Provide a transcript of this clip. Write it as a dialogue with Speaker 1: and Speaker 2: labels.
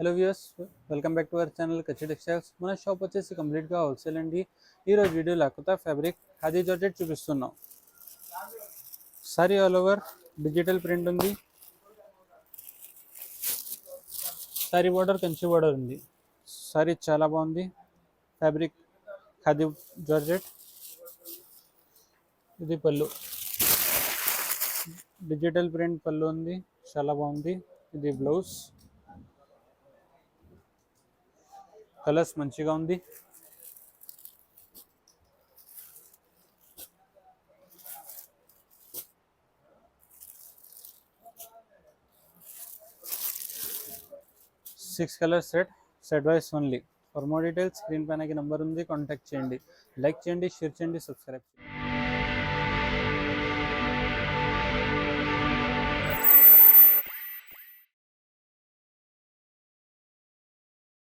Speaker 1: Hello viewers, welcome back to our channel కచ్చి textiles. మన shop వచ్చేసి కంప్లీట్గా హోల్సేల్ అండి. ఈరోజు వీడియోలో కొత్త ఫ్యాబ్రిక్ ఖాదీ జార్జెట్ చూపిస్తున్నాం. Sorry all over digital print ఉంది. సారీ బార్డర్ కంచి బార్డర్ ఉంది. సారీ చాలా బాగుంది. Fabric khadi georgette. ఇది పళ్ళు, డిజిటల్ ప్రింట్ పళ్ళు ఉంది, చాలా బాగుంది. ఇది బ్లౌజ్. కలర్స్ మంచిగా ఉంది. Six colour set wise only. For more details screen పైన నెంబర్ ఉంది, కాంటాక్ట్ చేయండి. లైక్ చేయండి, షేర్ చేయండి, సబ్స్క్రైబ్ చేయండి.